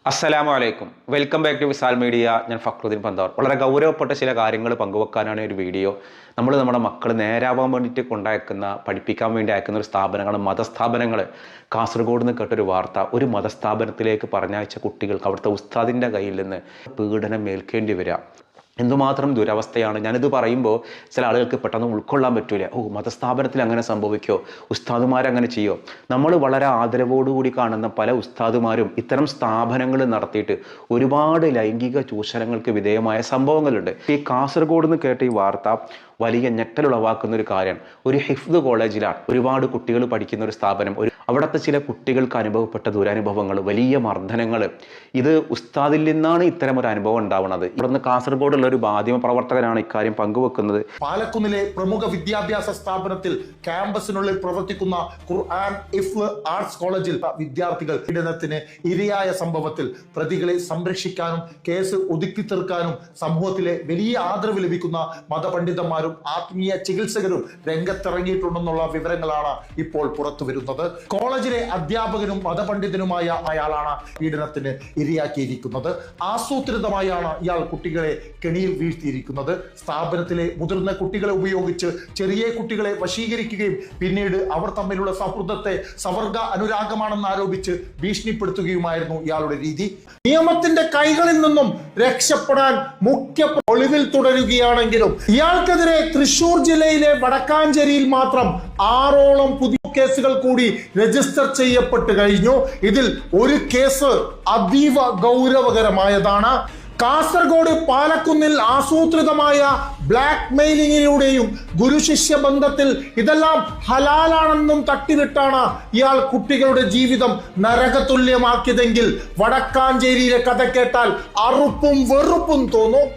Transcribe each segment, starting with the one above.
അസ്സലാമു അലൈക്കും. Welcome back to Visal media. ഞാൻ ഫക്രുദ്ദീൻ പന്തോർ. വളരെ ഗൗരവപ്പെട്ട ചില കാര്യങ്ങൾ പങ്കുവെക്കാനാണ് ഒരു വീഡിയോ. നമ്മുടെ മക്കൾ നേരാവാൻ വേണ്ടിയിട്ട് പഠിപ്പിക്കാൻ വേണ്ടി അയക്കുന്ന ഒരു സ്ഥാപനങ്ങളാണ് മതസ്ഥാപനങ്ങൾ. കാസർഗോഡ് നിന്ന് കേട്ടൊരു വാർത്ത, ഒരു മതസ്ഥാപനത്തിലേക്ക് പറഞ്ഞയച്ച കുട്ടികൾക്ക് അവിടുത്തെ ഉസ്താദിൻ്റെ കയ്യിൽ നിന്ന് പീഡനം ഏൽക്കേണ്ടി വരിക. എന്തുമാത്രം ദുരവസ്ഥയാണ്. ഞാനിത് പറയുമ്പോൾ ചില ആളുകൾക്ക് പെട്ടെന്ന് ഉൾക്കൊള്ളാൻ പറ്റൂല. മതസ്ഥാപനത്തിൽ അങ്ങനെ സംഭവിക്കോ, ഉസ്താദുമാരങ്ങനെ ചെയ്യോ? നമ്മൾ വളരെ ആദരവോടുകൂടി കാണുന്ന പല ഉസ്താദുമാരും ഇത്തരം സ്ഥാപനങ്ങൾ നടത്തിയിട്ട് ഒരുപാട് ലൈംഗിക ചൂഷണങ്ങൾക്ക് വിധേയമായ സംഭവങ്ങളുണ്ട്. ഈ കാസർഗോഡ് നിന്ന് കേട്ട ഈ വാർത്ത വലിയ ഞെട്ടലുളവാക്കുന്ന ഒരു കാര്യമാണ്. ഒരു ഹിഫ്ദ് കോളേജിലാണ് ഒരുപാട് കുട്ടികൾ പഠിക്കുന്ന ഒരു സ്ഥാപനം. അവിടുത്തെ ചില കുട്ടികൾക്ക് അനുഭവപ്പെട്ട ദുരനുഭവങ്ങൾ, വലിയ മർദ്ദനങ്ങൾ, ഇത് ഉസ്താദിൽ നിന്നാണ് ഇത്തരം ഒരു അനുഭവം ഉണ്ടാവുന്നത്. ഇവിടുന്ന് കാസർഗോഡുള്ള ഒരു മാധ്യമ പ്രവർത്തകനാണ് ഇക്കാര്യം പങ്കുവെക്കുന്നത്. പാലക്കുന്നിലെ പ്രമുഖ വിദ്യാഭ്യാസ സ്ഥാപനത്തിൽ ക്യാമ്പസിനുള്ളിൽ പ്രവർത്തിക്കുന്ന ഖുർആൻ ഇഫ് ആർട്സ് കോളേജിൽ വിദ്യാർത്ഥികൾ പീഡനത്തിന് ഇരയായ സംഭവത്തിൽ പ്രതികളെ സംരക്ഷിക്കാനും കേസ് ഒതുക്കി തീർക്കാനും സമൂഹത്തിലെ വലിയ ആദരവ് ലഭിക്കുന്ന മതപണ്ഡിതന്മാരും ആത്മീയ ചികിത്സകരും രംഗത്തിറങ്ങിയിട്ടുണ്ടെന്നുള്ള വിവരങ്ങളാണ് ഇപ്പോൾ പുറത്തു വരുന്നത്. കോളേജിലെ അധ്യാപകനും മതപണ്ഡിതനുമായ അയാളാണ് പീഡനത്തിന് ഇരയാക്കിയിരിക്കുന്നത്. ആസൂത്രിതമായാണ് ഇയാൾ കുട്ടികളെ കെണിയിൽ വീഴ്ത്തിയിരിക്കുന്നത്. സ്ഥാപനത്തിലെ മുതിർന്ന കുട്ടികളെ ഉപയോഗിച്ച് ചെറിയ കുട്ടികളെ വശീകരിക്കുകയും പിന്നീട് അവർ തമ്മിലുള്ള സൗഹൃദത്തെ സവർഗ അനുരാഗമാണെന്ന് ആരോപിച്ച് ഭീഷണിപ്പെടുത്തുകയുമായിരുന്നു ഇയാളുടെ രീതി. നിയമത്തിന്റെ കൈകളിൽ നിന്നും രക്ഷപ്പെടാൻ മുഖ്യ ഒളിവിൽ തുടരുകയാണെങ്കിലും ഇയാൾക്കെതിരെ തൃശൂർ ജില്ലയിലെ വടക്കാഞ്ചേരിയിൽ മാത്രം 6ഓളം പുതിയ കേസുകൾ കൂടി രജിസ്റ്റർ ചെയ്യപ്പെട്ട് കഴിഞ്ഞു. ഇതിൽ ഒരു കേസ് അതീവ ഗൗരവകരമായതാണ്. കാസർഗോഡ് പാലക്കുന്നിൽ ആസൂത്രിതമായ ബ്ലാക്ക് മെയിലിങ്ങിലൂടെയും ഗുരുശിഷ്യ ബന്ധത്തിൽ ഇതെല്ലാം ഹലാലാണെന്നും തട്ടിവിട്ടാണ് ഇയാൾ കുട്ടികളുടെ ജീവിതം നരകതുല്യമാക്കിയതെങ്കിൽ വടക്കാഞ്ചേരിയിലെ കഥ കേട്ടാൽ അറുപ്പും വെറുപ്പും തോന്നും.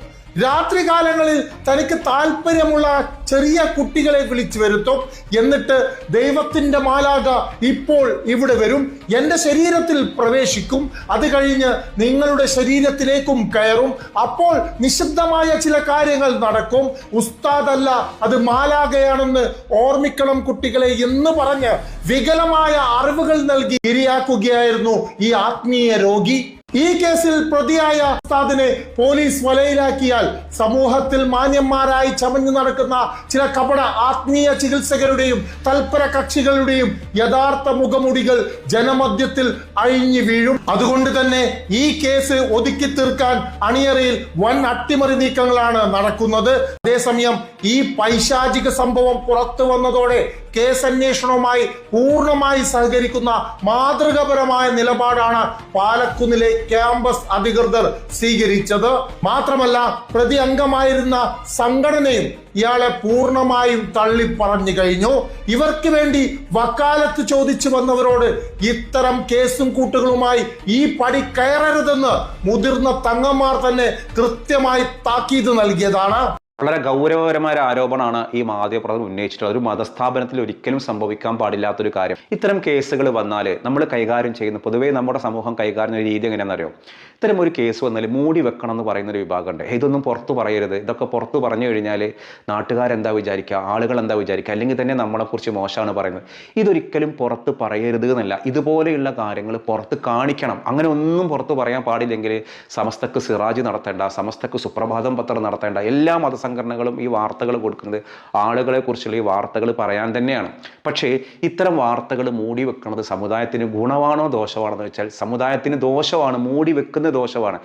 രാത്രികാലങ്ങളിൽ തനിക്ക് താല്പര്യമുള്ള ചെറിയ കുട്ടികളെ വിളിച്ചു വരുത്തും. എന്നിട്ട് ദൈവത്തിന്റെ മാലാഖ ഇപ്പോൾ ഇവിടെ വരും, എന്റെ ശരീരത്തിൽ പ്രവേശിക്കും, അത് കഴിഞ്ഞ് നിങ്ങളുടെ ശരീരത്തിലേക്കും കയറും. അപ്പോൾ നിശബ്ദമായ ചില കാര്യങ്ങൾ നടക്കും. ഉസ്താദല്ല, അത് മാലാഖയാണെന്ന് ഓർമ്മിക്കണം കുട്ടികളെ എന്ന് പറഞ്ഞ് വികലമായ അറിവുകൾ നൽകി ഇരയാക്കുകയായിരുന്നു ഈ ആത്മീയ രോഗി. ഈ കേസിൽ പ്രതിയായ ഉസ്താദിനെ പോലീസ് വലയിലാക്കിയാൽ സമൂഹത്തിൽ മാന്യന്മാരായി ചമഞ്ഞു നടക്കുന്ന ചില കപട ആത്മീയ ചികിത്സകരുടെയും തൽപര കക്ഷികളുടെയും യഥാർത്ഥ മുഖമുടികൾ ജനമധ്യത്തിൽ അഴിഞ്ഞു വീഴും. അതുകൊണ്ട് തന്നെ ഈ കേസ് ഒതുക്കി തീർക്കാൻ അണിയറയിൽ വൻ അട്ടിമറി നീക്കങ്ങളാണ് നടക്കുന്നത്. അതേസമയം ഈ പൈശാചിക സംഭവം പുറത്തു വന്നതോടെ കേസ് അന്വേഷണവുമായി പൂർണ്ണമായി സഹകരിക്കുന്ന മാതൃകാപരമായ നിലപാടാണ് പാലക്കുന്നിലെ ക്യാമ്പസ് അധികൃതർ സ്വീകരിച്ചത്. മാത്രമല്ല പ്രതി അംഗമായിരുന്ന സംഘടനയും ഇയാളെ പൂർണ്ണമായും തള്ളി പറഞ്ഞു കഴിഞ്ഞു. ഇവർക്ക് വേണ്ടി വക്കാലത്ത് ചോദിച്ചു വന്നവരോട് ഇത്തരം കേസും കൂട്ടുകളുമായി ഈ പടി കയറരുതെന്ന് മുതിർന്ന തങ്ങന്മാർ തന്നെ കൃത്യമായി താക്കീത് നൽകിയതാണ്. വളരെ ഗൗരവകരമായ ആരോപണമാണ് ഈ മാധ്യമപ്രവർത്തകർ ഉന്നയിച്ചിട്ടുള്ളത്. ഒരു മതസ്ഥാപനത്തിൽ ഒരിക്കലും സംഭവിക്കാൻ പാടില്ലാത്തൊരു കാര്യം. ഇത്തരം കേസുകൾ വന്നാൽ നമ്മൾ കൈകാര്യം ചെയ്യുന്ന, പൊതുവേ നമ്മുടെ സമൂഹം കൈകാര്യം ചെയ്യുന്ന രീതി എങ്ങനെയാണെന്നറിയോ? ഇത്തരം ഒരു കേസ് വന്നാൽ മൂടി വെക്കണം എന്ന് പറയുന്നൊരു വിഭാഗമുണ്ട്. ഇതൊന്നും പുറത്തു പറയരുത്, ഇതൊക്കെ പുറത്തു പറഞ്ഞു കഴിഞ്ഞാൽ നാട്ടുകാരെന്താ വിചാരിക്കുക, ആളുകൾ എന്താ വിചാരിക്കുക, അല്ലെങ്കിൽ തന്നെ നമ്മളെക്കുറിച്ച് മോശമാണ് പറയുന്നത്. ഇതൊരിക്കലും പുറത്ത് പറയരുത് എന്നല്ല, ഇതുപോലെയുള്ള കാര്യങ്ങൾ പുറത്ത് കാണിക്കണം. അങ്ങനെ ഒന്നും പുറത്ത് പറയാൻ പാടില്ലെങ്കിൽ സമസ്തക്ക് സിറാജ് നടത്തേണ്ട, സമസ്തക്ക് സുപ്രഭാതം പത്രം നടത്തേണ്ട, എല്ലാ സംഘടനകളും ഈ വാർത്തകൾ കൊടുക്കുന്നത് ആളുകളെ കുറിച്ചുള്ള ഈ വാർത്തകൾ പറയാൻ തന്നെയാണ്. പക്ഷേ ഇത്തരം വാർത്തകൾ മൂടി വെക്കുന്നത് സമുദായത്തിന് ഗുണമാണോ ദോഷമാണോ എന്ന് വെച്ചാൽ സമുദായത്തിന് ദോഷമാണ്, മൂടി വെക്കുന്ന ദോഷമാണ്.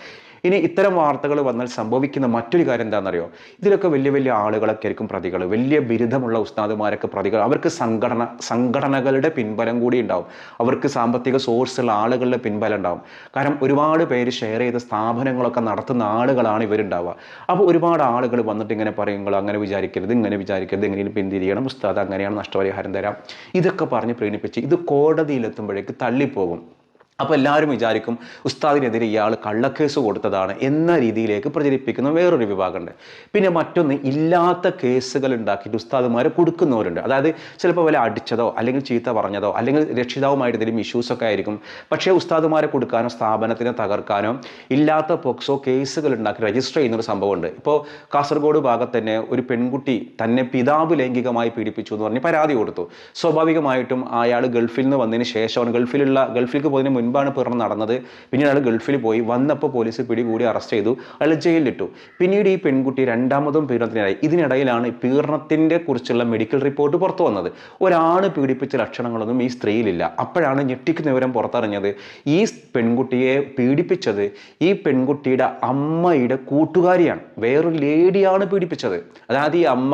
ഇനി ഇത്തരം വാർത്തകൾ വന്നാൽ സംഭവിക്കുന്ന മറ്റൊരു കാര്യം എന്താണെന്നറിയോ? ഇതിലൊക്കെ വലിയ വലിയ ആളുകളൊക്കെ ആയിരിക്കും പ്രതികൾ, വലിയ ബിരുദമുള്ള ഉസ്താദുമാരൊക്കെ പ്രതികൾ. അവർക്ക് സംഘടനകളുടെ പിൻബലം കൂടി ഉണ്ടാവും, അവർക്ക് സാമ്പത്തിക സോഴ്സുള്ള ആളുകളുടെ പിൻബലം ഉണ്ടാവും. കാരണം ഒരുപാട് പേര് ഷെയർ ചെയ്ത സ്ഥാപനങ്ങളൊക്കെ നടത്തുന്ന ആളുകളാണ് ഇവരുണ്ടാവുക. അപ്പോൾ ഒരുപാട് ആളുകൾ വന്നിട്ട് ഇങ്ങനെ പറയും, നിങ്ങൾ അങ്ങനെ വിചാരിക്കരുത്, ഇങ്ങനെ വിചാരിക്കരുത്, എങ്ങനെയും പിന്തിരിയണം, ഉസ്താദ് അങ്ങനെയാണ്, നഷ്ടപരിഹാരം തരാം, ഇതൊക്കെ പറഞ്ഞ് പ്രീണിപ്പിച്ച് ഇത് കോടതിയിലെത്തുമ്പോഴേക്ക് തള്ളിപ്പോകും. അപ്പോൾ എല്ലാവരും വിചാരിക്കും ഉസ്താദിനെതിരെ ഇയാൾ കള്ളക്കേസ് കൊടുത്തതാണ് എന്ന രീതിയിലേക്ക് പ്രചരിപ്പിക്കുന്ന വേറൊരു വിഭാഗമുണ്ട്. പിന്നെ മറ്റൊന്ന്, ഇല്ലാത്ത കേസുകൾ ഉണ്ടാക്കിയിട്ട് ഉസ്താദുമാരെ കൊടുക്കുന്നവരുണ്ട്. അതായത് ചിലപ്പോൾ വല്ല അടിച്ചതോ അല്ലെങ്കിൽ ചീത്ത പറഞ്ഞതോ അല്ലെങ്കിൽ രക്ഷിതാവുമായിട്ട് എന്തെങ്കിലും ഇഷ്യൂസൊക്കെ ആയിരിക്കും. പക്ഷേ ഉസ്താദുമാരെ കൊടുക്കാനോ സ്ഥാപനത്തിനെ തകർക്കാനോ ഇല്ലാത്ത പോക്സോ കേസുകൾ ഉണ്ടാക്കി രജിസ്റ്റർ ചെയ്യുന്നൊരു സംഭവമുണ്ട്. ഇപ്പോൾ കാസർഗോഡ് ഭാഗത്ത് തന്നെ ഒരു പെൺകുട്ടി തന്നെ പിതാവ് ലൈംഗികമായി പീഡിപ്പിച്ചു എന്ന് പറഞ്ഞ് പരാതി കൊടുത്തു. സ്വാഭാവികമായിട്ടും അയാൾ ഗൾഫിൽ നിന്ന് വന്നതിന് ശേഷമാണ്, ഗൾഫിലേക്ക് പോകുന്നതിന് മുൻപാണ് പീഡനം നടന്നത്. പിന്നീട് അയാൾ ഗൾഫിൽ പോയി, വന്നപ്പോൾ പോലീസ് പിടികൂടി അറസ്റ്റ് ചെയ്തു, അയാൾ ജയിലിലിട്ടു. പിന്നീട് ഈ പെൺകുട്ടി രണ്ടാമതും പീഡനത്തിനായി. ഇതിനിടയിലാണ് പീഡനത്തിൻ്റെ കുറിച്ചുള്ള മെഡിക്കൽ റിപ്പോർട്ട് പുറത്തു വന്നത്. ഒരാണ് പീഡിപ്പിച്ച ലക്ഷണങ്ങളൊന്നും ഈ സ്ത്രീയിലില്ല. അപ്പോഴാണ് ഞെട്ടിക്കുന്ന വിവരം പുറത്തറിഞ്ഞത്, ഈ പെൺകുട്ടിയെ പീഡിപ്പിച്ചത് ഈ പെൺകുട്ടിയുടെ അമ്മയുടെ കൂട്ടുകാരിയാണ്, വേറൊരു ലേഡിയാണ് പീഡിപ്പിച്ചത്. അതായത് ഈ അമ്മ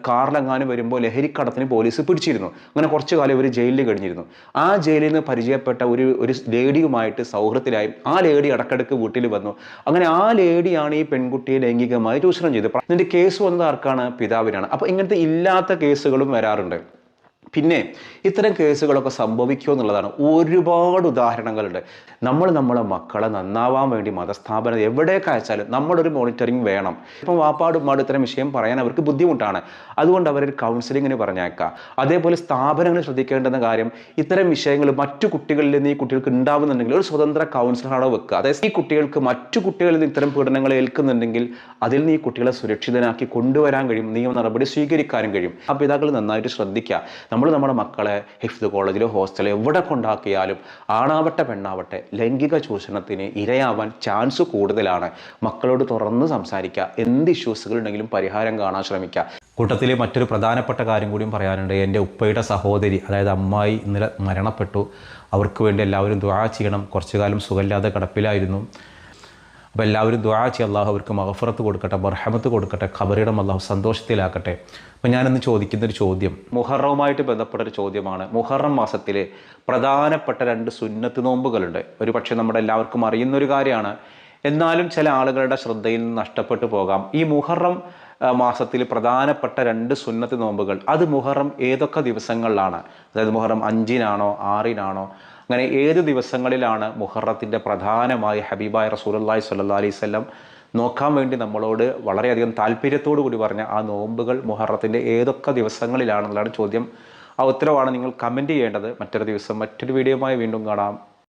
കാറിലെങ്ങാനും വരുമ്പോൾ ലഹരിക്കടത്തിന് പോലീസ് പിടിച്ചിരുന്നു. അങ്ങനെ കുറച്ചു കാലം ഇവർ ജയിലിൽ കഴിഞ്ഞിരുന്നു. ആ ജയിലിൽ നിന്ന് പരിചയപ്പെട്ട ഒരു ലേഡിയുമായിട്ട് സൗഹൃദത്തിലായി. ആ ലേഡി ഇടക്കിടക്ക് വീട്ടിൽ വന്നു. അങ്ങനെ ആ ലേഡിയാണ് ഈ പെൺകുട്ടിയെ ലൈംഗികമായി ചൂഷണം ചെയ്തത്. ഇതിന്റെ കേസ് വന്നത് ആർക്കാണ്? പിതാവിനാണ്. അപ്പൊ ഇങ്ങനത്തെ ഇല്ലാത്ത കേസുകളും വരാറുണ്ട്. പിന്നെ ഇത്തരം കേസുകളൊക്കെ സംഭവിക്കുക എന്നുള്ളതാണ്. ഒരുപാട് ഉദാഹരണങ്ങളുണ്ട്. നമ്മളെ മക്കളെ നന്നാവാൻ വേണ്ടി മതസ്ഥാപനം എവിടേക്ക് അയച്ചാലും നമ്മളൊരു മോണിറ്ററിങ് വേണം. ഇപ്പം വാപ്പാടുമാട് ഇത്തരം വിഷയം പറയാൻ അവർക്ക് ബുദ്ധിമുട്ടാണ്. അതുകൊണ്ട് അവരൊരു കൗൺസിലിങ്ങിന് പറഞ്ഞേക്കാം. അതേപോലെ സ്ഥാപനങ്ങൾ ശ്രദ്ധിക്കേണ്ടുന്ന കാര്യം, ഇത്തരം വിഷയങ്ങൾ മറ്റു കുട്ടികളിൽ നിന്ന് ഈ കുട്ടികൾക്ക് ഉണ്ടാവുന്നുണ്ടെങ്കിൽ ഒരു സ്വതന്ത്ര കൗൺസിലറാണ് വെക്കുക. അതായത് ഈ കുട്ടികൾക്ക് മറ്റു കുട്ടികളിൽ നിന്ന് ഇത്തരം പീഡനങ്ങൾ ഏൽക്കുന്നുണ്ടെങ്കിൽ അതിൽ നിന്ന് ഈ കുട്ടികളെ സുരക്ഷിതനാക്കി കൊണ്ടുവരാൻ കഴിയും, നിയമ നടപടി സ്വീകരിക്കാനും കഴിയും. ആ പിതാക്കൾ നന്നായിട്ട് ശ്രദ്ധിക്കുക. നമ്മുടെ മക്കളെ ഹിഫ്ദ് കോളേജിലോ ഹോസ്റ്റലോ എവിടെ കൊണ്ടാക്കിയാലും ആണാവട്ടെ പെണ്ണാവട്ടെ ലൈംഗിക ചൂഷണത്തിന് ഇരയാവാൻ ചാൻസ് കൂടുതലാണ്. മക്കളോട് തുറന്ന് സംസാരിക്കുക, എന്ത് ഇഷ്യൂസുകൾ ഉണ്ടെങ്കിലും പരിഹാരം കാണാൻ ശ്രമിക്കുക. കൂട്ടത്തിൽ മറ്റൊരു പ്രധാനപ്പെട്ട കാര്യം കൂടിയും പറയാനുണ്ട്. എൻ്റെ ഉപ്പയുടെ സഹോദരി, അതായത് അമ്മായി ഇന്നലെ മരണപ്പെട്ടു. അവർക്ക് വേണ്ടി എല്ലാവരും ദുആ ചെയ്യണം. കുറച്ചു കാലം സുഖമില്ലാതെ കിടപ്പിലായിരുന്നു. അപ്പോൾ എല്ലാവരും ദുആ ചെയ്യുക, അള്ളാഹു അവർക്ക് മഗ്ഫിറത്ത് കൊടുക്കട്ടെ, ബർഹമത്ത് കൊടുക്കട്ടെ, ഖബറിടം അള്ളാഹു സന്തോഷത്തിലാക്കട്ടെ. അപ്പോൾ ഞാനിന്ന് ചോദിക്കുന്നൊരു ചോദ്യം മുഹറവുമായിട്ട് ബന്ധപ്പെട്ടൊരു ചോദ്യമാണ്. മുഹറം മാസത്തിലെ പ്രധാനപ്പെട്ട 2 സുന്നത്ത് നോമ്പുകളുണ്ട്. ഒരു പക്ഷേ നമ്മുടെ എല്ലാവർക്കും അറിയുന്നൊരു കാര്യമാണ്. എന്നാലും ചില ആളുകളുടെ ശ്രദ്ധയിൽ നിന്ന് നഷ്ടപ്പെട്ടു പോകാം. ഈ മുഹറം മാസത്തിൽ പ്രധാനപ്പെട്ട 2 സുന്നത്ത് നോമ്പുകൾ, അത് മുഹറം ഏതൊക്കെ ദിവസങ്ങളിലാണ്? അതായത് മുഹറം 5-നാണോ 6-നാണോ, അങ്ങനെ ഏത് ദിവസങ്ങളിലാണ് മുഹറത്തിൻ്റെ പ്രധാനമായി ഹബീബായ റസൂലുള്ളാഹി സ്വല്ലല്ലാഹി അലൈഹി വസല്ലം നോക്കാൻ വേണ്ടി നമ്മളോട് വളരെയധികം താല്പര്യത്തോടു കൂടി പറഞ്ഞ ആ നോമ്പുകൾ മുഹറത്തിൻ്റെ ഏതൊക്കെ ദിവസങ്ങളിലാണെന്നുള്ളതാണ് ചോദ്യം. ആ ഉത്തരവാണ് നിങ്ങൾ കമൻറ്റ് ചെയ്യേണ്ടത്. മറ്റൊരു ദിവസം മറ്റൊരു വീഡിയോയുമായി വീണ്ടും കാണാം.